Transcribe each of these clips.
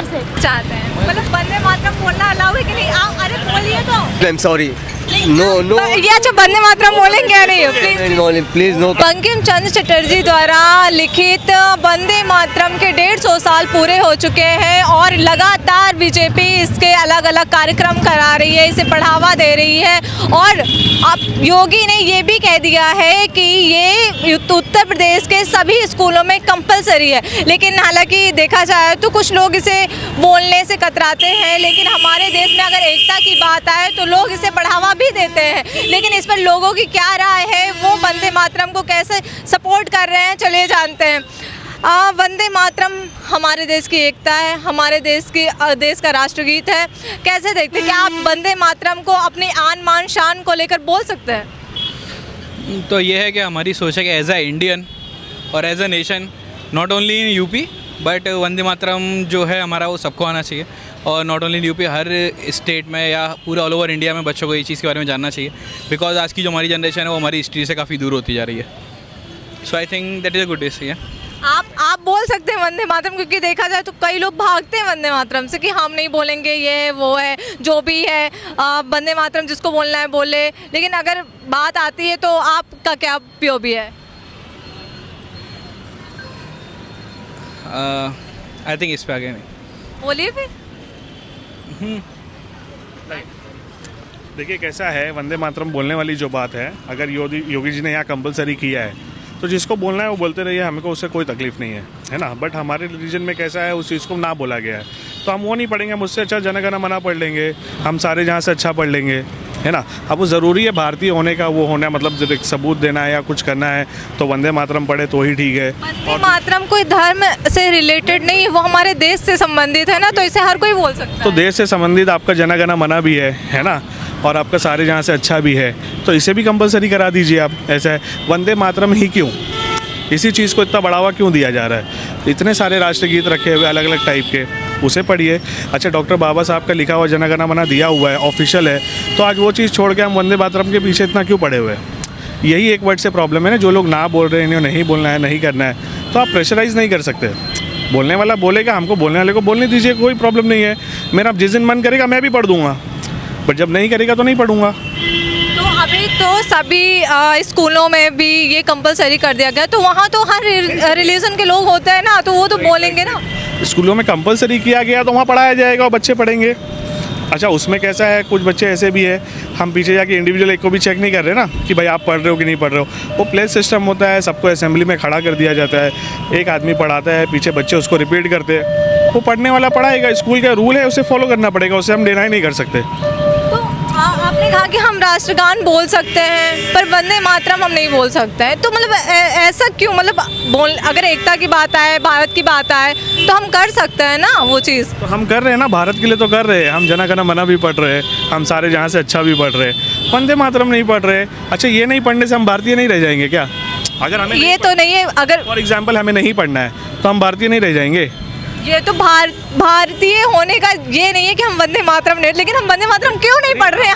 अंदर से चाहते हैं, मतलब वंदे मातरम बोलना अलाउ है कि नहीं? आप अरे बोलिए तो। आई एम सॉरी, नो ये अच्छा वंदे मातरम बोलेंगे या नहीं? Please please no. Bankim Chandra Chatterjee द्वारा लिखित वंदे मातरम के 150 साल पूरे हो चुके हैं और लगातार बीजेपी इसके अलग अलग कार्यक्रम करा रही है, इसे बढ़ावा दे रही है। और अब योगी ने ये भी कह दिया है कि ये उत्तर प्रदेश के सभी स्कूलों में कंपलसरी है। लेकिन हालांकि देखा जाए तो कुछ लोग इसे बोलने से कतराते हैं, लेकिन हमारे देश में अगर एकता की बात आए तो लोग इसे बढ़ावा भी देते हैं। लेकिन इस पर लोगों की क्या राय है, वो वंदे मातरम को कैसे सपोर्ट कर रहे हैं, चलिए जानते हैं। वंदे मातरम हमारे देश की एकता है, हमारे देश का राष्ट्रगीत है। कैसे देखते हैं, क्या आप वंदे मातरम को अपनी आन मान शान को लेकर बोल सकते हैं? तो ये है कि हमारी सोच है कि एज ए इंडियन और as a nation, not only in UP but Vande Mataram जो है हमारा वो सबको आना चाहिए। और नॉट ओनली इन यूपी, हर स्टेट में या पूरे ऑल ओवर इंडिया में बच्चों को ये चीज़ के बारे में जानना चाहिए। बिकॉज आज की जो हमारी जनरेशन है वो हमारी हिस्ट्री से काफ़ी दूर होती जा रही है। So I think that is a good decision. आप बोल सकते हैं वंदे मातरम, क्योंकि देखा जाए तो कई लोग भागते हैं वंदे मातरम से कि हम नहीं बोलेंगे, ये वो है जो भी है, वंदे मातरम जिसको बोलना है बोले। लेकिन अगर बात आती है तो आपका क्या पीओवी है? आई थिंक इस पे आगे नहीं बोलिए फिर। देखिए कैसा है, वंदे मातरम बोलने वाली जो बात है, अगर योगी जी ने यहाँ कंपलसरी किया है तो जिसको बोलना है वो बोलते रहिए, हमको उससे कोई तकलीफ नहीं है ना। बट हमारे रिलीजन में कैसा है, उस चीज़ को ना बोला गया है तो हम वो नहीं पढ़ेंगे। मुझसे अच्छा जन गण मन पढ़ लेंगे, हम सारे जहाँ से अच्छा पढ़ लेंगे, है ना। अब वो ज़रूरी है भारतीय होने का, वो होना मतलब जब एक सबूत देना है या कुछ करना है तो वंदे मातरम पढ़े तो ही ठीक है। वंदे मातरम कोई धर्म से रिलेटेड नहीं, वो हमारे देश से संबंधित है ना, तो इसे हर कोई बोल सकता है। तो देश से संबंधित आपका जन गण मन भी है ना, और आपका सारे जहाँ से अच्छा भी है, तो इसे भी कंपलसरी करा दीजिए आप। ऐसा है, वंदे मातरम ही क्यों, इसी चीज़ को इतना बढ़ावा क्यों दिया जा रहा है? इतने सारे राष्ट्रगीत रखे हुए अलग अलग टाइप के, उसे पढ़िए। अच्छा, डॉक्टर बाबा साहब का लिखा हुआ जन गण मन दिया हुआ है, ऑफिशियल है, तो आज वो चीज़ छोड़ के हम वंदे मातरम के पीछे इतना क्यों पड़े हुए हैं? यही एक वर्ड से प्रॉब्लम है ना। जो लोग ना बोल रहे हैं, इन्हें नहीं बोलना है, नहीं करना है, तो आप प्रेशराइज़ नहीं कर सकते। बोलने वाला बोलेगा, हमको बोलने वाले को बोलने दीजिए, कोई प्रॉब्लम नहीं है। मेरा जिस दिन मन करेगा मैं भी पढ़ दूँगा, बट जब नहीं करेगा तो नहीं पढ़ूँगा। तो अभी तो सभी स्कूलों में भी ये कंपलसरी कर दिया गया, तो वहाँ तो हर रिलीजन के लोग होते हैं ना, तो वो तो बोलेंगे ना। स्कूलों में कंपलसरी किया गया तो वहाँ पढ़ाया जाएगा और बच्चे पढ़ेंगे। अच्छा, उसमें कैसा है, कुछ बच्चे ऐसे भी है, हम पीछे जाके इंडिविजुअल एक को भी चेक नहीं कर रहे ना कि भाई आप पढ़ रहे हो कि नहीं पढ़ रहे हो। वो प्लेस सिस्टम होता है, सबको असेंबली में खड़ा कर दिया जाता है, एक आदमी पढ़ाता है, पीछे बच्चे उसको रिपीट करते हैं, वो पढ़ने वाला पढ़ाएगा। स्कूल का रूल है, उसे फॉलो करना पड़ेगा, उसे हम डिनाई नहीं कर सकते। आपने कहा कि हम राष्ट्रगान बोल सकते हैं पर वंदे मातरम हम नहीं बोल सकते हैं, तो मतलब ऐसा क्यों? मतलब अगर एकता की बात आए, भारत की बात आए, तो हम कर सकते हैं ना वो चीज़। तो हम कर रहे हैं ना, भारत के लिए तो कर रहे हैं। हम जन गण मन भी पढ़ रहे हैं, हम सारे जहाँ से अच्छा भी पढ़ रहे हैं, वंदे मातरम नहीं पढ़ रहे। अच्छा, ये नहीं पढ़ने से हम भारतीय नहीं रह जाएंगे क्या? अगर हमें ये तो नहीं है, अगर फॉर एग्जाम्पल हमें नहीं पढ़ना है तो हम भारतीय नहीं रह जाएंगे। ये तो भारतीय होने का ये नहीं है कि हम वंदे मातरम नहीं, लेकिन हम वंदे मातरम क्यों नहीं पढ़ रहे हैं?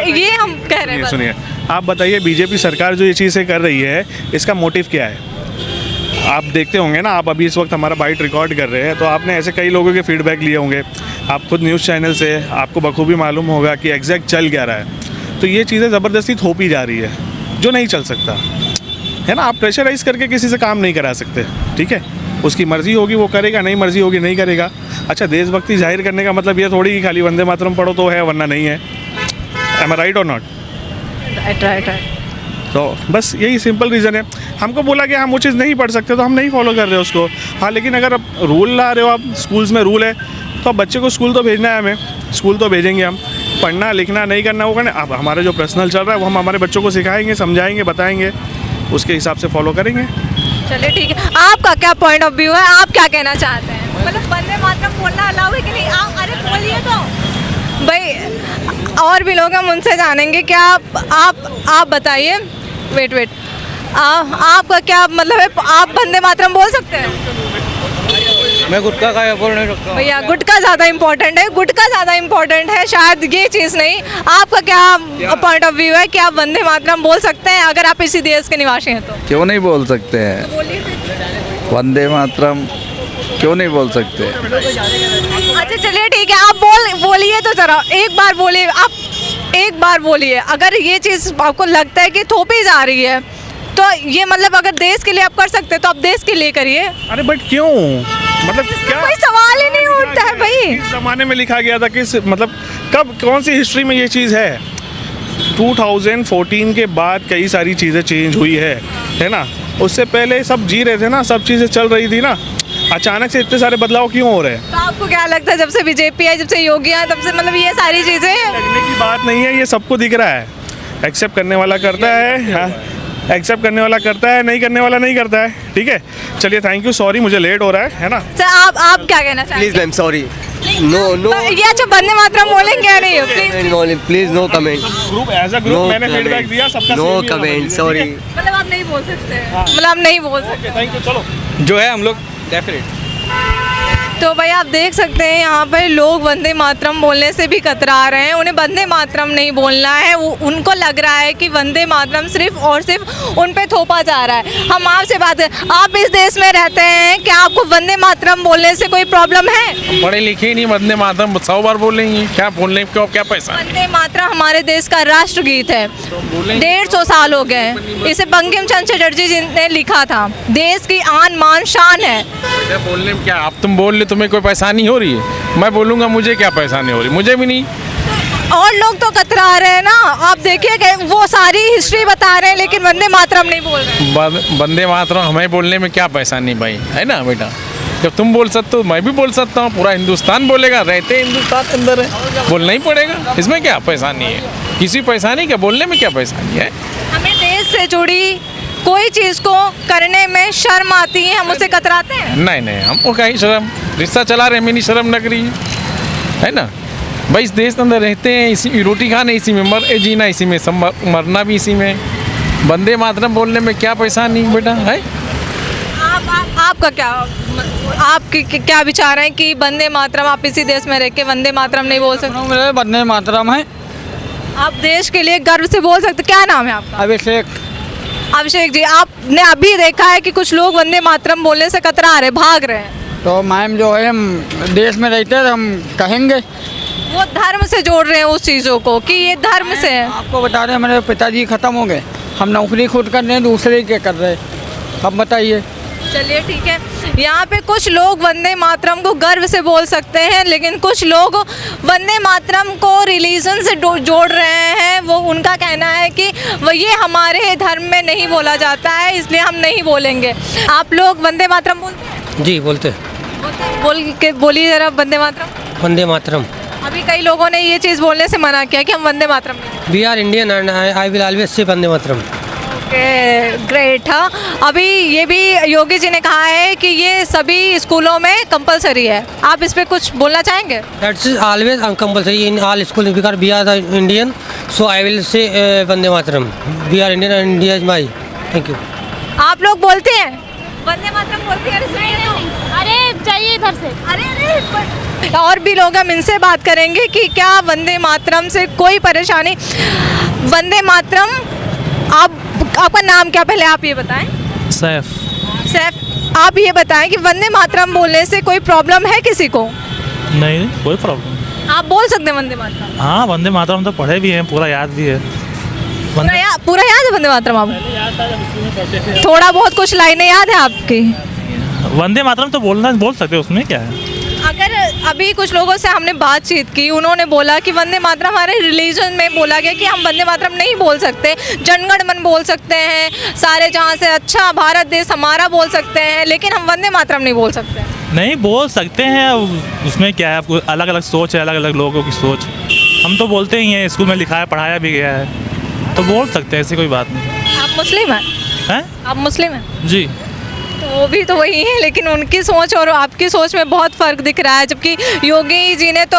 ये हम कह रहे हैं। सुनिए, आप बताइए, बीजेपी सरकार जो ये चीज़ें कर रही है, इसका मोटिव क्या है? आप देखते होंगे ना, आप अभी इस वक्त हमारा बाइट रिकॉर्ड कर रहे हैं, तो आपने ऐसे कई लोगों के फीडबैक लिए होंगे, आप खुद न्यूज़ चैनल से, आपको बखूबी मालूम होगा कि एग्जैक्ट चल क्या रहा है। तो ये चीज़ें ज़बरदस्ती थोपी जा रही है, जो नहीं चल सकता है ना। आप प्रेशराइज़ करके किसी से काम नहीं करा सकते, ठीक है? उसकी मर्ज़ी होगी वो करेगा, नहीं मर्ज़ी होगी नहीं करेगा। अच्छा, देशभक्ति जाहिर करने का मतलब ये थोड़ी कि खाली वंदे मातरम पढ़ो तो है, वरना नहीं है। एम आई राइट और नॉट? राइट। तो बस यही सिंपल रीज़न है। हमको बोला कि हम वो चीज़ नहीं पढ़ सकते तो हम नहीं फॉलो कर रहे उसको। हाँ, लेकिन अगर आप रूल ला रहे हो, आप स्कूल्स में रूल है, तो अब बच्चे को स्कूल तो भेजना है, हमें स्कूल तो भेजेंगे हम। पढ़ना लिखना नहीं करना वो करना, अब हमारा जो पर्सनल चल रहा है वो हम हमारे बच्चों को सिखाएंगे, समझाएंगे, बताएंगे, उसके हिसाब से फॉलो करेंगे। चलिए ठीक है, आपका क्या पॉइंट ऑफ व्यू है, आप क्या कहना चाहते हैं? मतलब वंदे मातरम बोलना अलाउ है कि नहीं? आप अरे बोलिए तो भाई, और भी लोग हम उनसे जानेंगे। क्या आप बताइए। वेट आपका क्या मतलब है, आप वंदे मातरम बोल सकते हैं? मैं गुटखा का बोल नहीं सकता भैया, गुटखा ज़्यादा इम्पोर्टेंट है, शायद ये चीज़ नहीं। आपका क्या पॉइंट ऑफ व्यू है कि आप वंदे मातरम बोल सकते हैं अगर आप इसी देश के निवासी हैं तो? क्यों नहीं बोल सकते हैं? तो बोलिए फिर। वंदे मातरम क्यों नहीं बोल सकते? अच्छा चलिए ठीक है, आप बोलिए तो जरा एक बार बोलिए, आप एक बार बोलिए। अगर ये चीज़ आपको लगता है कि थोपी जा रही है तो ये मतलब अगर देश के लिए आप कर सकते हैं तो आप देश के लिए करिए। अरे बट क्यों, मतलब क्या कोई सवाल ही नहीं उठता है भाई। किस जमाने में लिखा गया था, किस मतलब कब, कौन सी हिस्ट्री में ये चीज़ है? 2014 के बाद कई सारी चीज़ें चेंज हुई है ना। उससे पहले सब जी रहे थे ना, सब चीज़ें चल रही थी ना। अचानक से इतने सारे बदलाव क्यों हो रहे हैं? तो आपको क्या लगता है जब से बीजेपी है, जब से योगी है, तब से मतलब ये सारी चीज़ें लगने की बात नहीं है, ये सबको दिख रहा है। एक्सेप्ट करने वाला करता है, हाँ, एक्सेप्ट करने वाला करता है, नहीं करने वाला नहीं करता है। ठीक है, चलिए थैंक यू, सॉरी मुझे लेट हो रहा है ना। सर आप क्या कहना चाहेंगे? प्लीज मैम सॉरी, नो ये अच्छा वंदे मातरम बोलेंगे या नहीं? Please please no comment, group as a group मैंने फीडबैक दिया, सबका नो same ही होना कमेंट, चाहिए, सॉरी। ठीक मतलब आप नहीं बोल सकते, मतलब आप नहीं बोल सकते। है? थैंक यू, चलो। जो है हम लोग डेफिनेट। तो भाई आप देख सकते हैं यहाँ पर लोग वंदे मातरम बोलने से भी कतरा रहे हैं। उन्हें वंदे मातरम नहीं बोलना है, उनको लग रहा है कि वंदे मातरम सिर्फ और सिर्फ उन पे थोपा जा रहा है। हम आपसे बात करें, आप इस देश में रहते हैं, क्या आपको वंदे मातरम बोलने से कोई प्रॉब्लम है? पढ़े लिखे ही नहीं, वंदे मातरम 100 बार बोलेंगे, क्या बोलने क्यों, क्या पैसा? वंदे मातरम हमारे देश का राष्ट्रगीत है। 150 साल हो गए हैं, इसे बंकिम चंद्र चटर्जी जी ने लिखा था। देश की आन मान शान है। बेटा बोलने में क्या, आप तुम बोल रहे, तुम्हें कोई परेशानी हो रही है? मैं बोलूँगा मुझे क्या परेशानी हो रही, मुझे भी नहीं। और लोग तो कतरा रहे हैं ना, आप देखिए कि वो सारी हिस्ट्री बता रहे हैं लेकिन वंदे मातरम नहीं बोल रहे। वंदे मातरम हमें बोलने में क्या परेशानी भाई, है ना बेटा? जब तुम बोल सकते हो मैं भी बोल सकता हूँ, पूरा हिंदुस्तान बोलेगा, रहते हिंदुस्तान के अंदर है, बोलना ही पड़ेगा। इसमें क्या परेशानी है? किसी परेशानी क्या, बोलने में क्या परेशानी है? हमें देश से जुड़ी कोई चीज़ को करने में शर्म आती है, हम उससे कतराते हैं। नहीं नहीं, हमको कहीं शर्म, रिक्शा चला रहे मेरी शर्म लग रही है ना भाई? इस देश के अंदर रहते हैं, इसी रोटी खाने इसी में, जीना इसी में, मरना भी इसी में। वंदे मातरम बोलने में क्या परेशानी बेटा है? आपका क्या, आपके क्या विचार है कि वंदे मातरम, आप इसी देश में रह के वंदे मातरम नहीं बोल सकते? मेरे वंदे मातरम है। आप देश के लिए गर्व से बोल सकते, क्या नाम है आपका? अभिषेक। अभिषेक जी, आपने अभी देखा है कि कुछ लोग वंदे मातरम बोलने से कतरा रहे, भाग रहे हैं। तो मैम जो है, हम देश में रहते हैं तो हम कहेंगे। वो धर्म से जोड़ रहे हैं उस चीज़ों को कि ये धर्म से है। आपको बता रहे हैं मेरे पिताजी ख़त्म हो गए, हम नौकरी खुद कर रहे हैं, दूसरे के कर रहे हैं। अब बताइए। चलिए ठीक है, यहाँ पे कुछ लोग वंदे मातरम को गर्व से बोल सकते हैं, लेकिन कुछ लोग वंदे मातरम को रिलीजन से जोड़ रहे हैं। वो उनका कहना है कि वो ये हमारे धर्म में नहीं बोला जाता है, इसलिए हम नहीं बोलेंगे। आप लोग वंदे मातरम बोलते हैं? जी बोलते। बोलिए जरा वंदे मातरम। वंदे मातरम। अभी कई लोगों ने ये चीज़ बोलने से मना किया कि हम वंदे मातरम नहीं। We are Indian and I will always say Vande Mataram. Great. हाँ, अभी ये भी योगी जी ने कहा है कि ये सभी स्कूलों में कंपलसरी है। आप इस पे कुछ बोलना चाहेंगे? That's always compulsory in all school because we are the Indian, so I will say Vande Mataram. We are Indian and India is my. Thank you. आप लोग बोलते हैं वंदे मातरम? बोलते हैं? अरे चाहिए इधर से। अरे और भी लोग, हम इनसे बात करेंगे कि क्या वंदे मातरम से कोई परेशानी। वंदे मातरम, आपका नाम क्या, पहले आप ये बताएं। सैफ। सैफ, आप ये बताएं कि वंदे मातरम बोलने से कोई प्रॉब्लम है किसी को? नहीं, कोई प्रॉब्लम। आप बोल सकते हैं वंदे मातरम? हाँ, वंदे मातरम तो पढ़े भी हैं, पूरा याद भी है। पूरा याद है वंदे मातरम? आप थोड़ा बहुत कुछ लाइनें याद है आपकी? वंदे मातरम तो बोल सकते हैं, उसमें क्या है। अगर अभी कुछ लोगों से हमने बातचीत की, उन्होंने बोला कि वंदे मातरम हमारे रिलीजन में बोला गया कि हम वंदे मातरम नहीं बोल सकते, जनगण मन बोल सकते हैं, सारे जहाँ से अच्छा भारत देश हमारा बोल सकते हैं, लेकिन हम वंदे मातरम नहीं बोल सकते। नहीं, बोल सकते हैं, उसमें क्या है, आपको अलग अलग सोच है, अलग अलग लोगों की सोच। हम तो बोलते ही हैं, स्कूल में लिखा है, पढ़ाया भी गया है, तो बोल सकते हैं, ऐसी कोई बात नहीं। आप मुस्लिम हैं? हैं? आप मुस्लिम हैं? जी। तो वो भी तो वही है, लेकिन उनकी सोच और आपकी सोच में बहुत फ़र्क दिख रहा है। जबकि योगी जी ने तो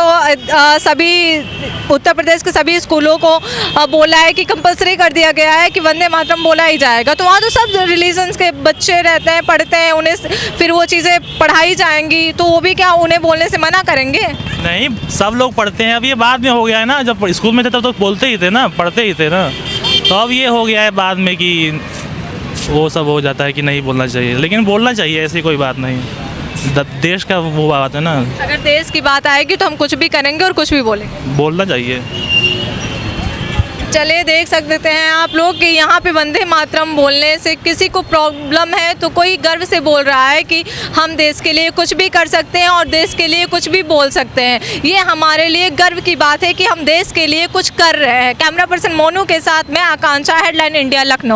सभी उत्तर प्रदेश के सभी स्कूलों को बोला है कि कंपलसरी कर दिया गया है कि वंदे मातरम बोला ही जाएगा। तो वहाँ तो सब रिलीजन्स के बच्चे रहते हैं, पढ़ते हैं, उन्हें फिर वो चीज़ें पढ़ाई जाएंगी, तो वो भी क्या उन्हें बोलने से मना करेंगे? नहीं, सब लोग पढ़ते हैं। अब ये बाद में हो गया है ना, जब स्कूल में थे तब तो बोलते ही थे ना, पढ़ते ही थे ना। तो अब ये हो गया है बाद में कि वो सब हो जाता है कि नहीं बोलना चाहिए, लेकिन बोलना चाहिए, ऐसी कोई बात नहीं। देश का वो बात है ना, अगर देश की बात आएगी तो हम कुछ भी करेंगे और कुछ भी बोलेंगे। बोलना चाहिए। चलिए देख सकते हैं आप लोग कि यहाँ पे वंदे मातरम बोलने से किसी को प्रॉब्लम है तो कोई गर्व से बोल रहा है कि हम देश के लिए कुछ भी कर सकते हैं और देश के लिए कुछ भी बोल सकते हैं। ये हमारे लिए गर्व की बात है कि हम देश के लिए कुछ कर रहे हैं। कैमरा पर्सन मोनू के साथ मैं आकांक्षा, हेडलाइन इंडिया, लखनऊ।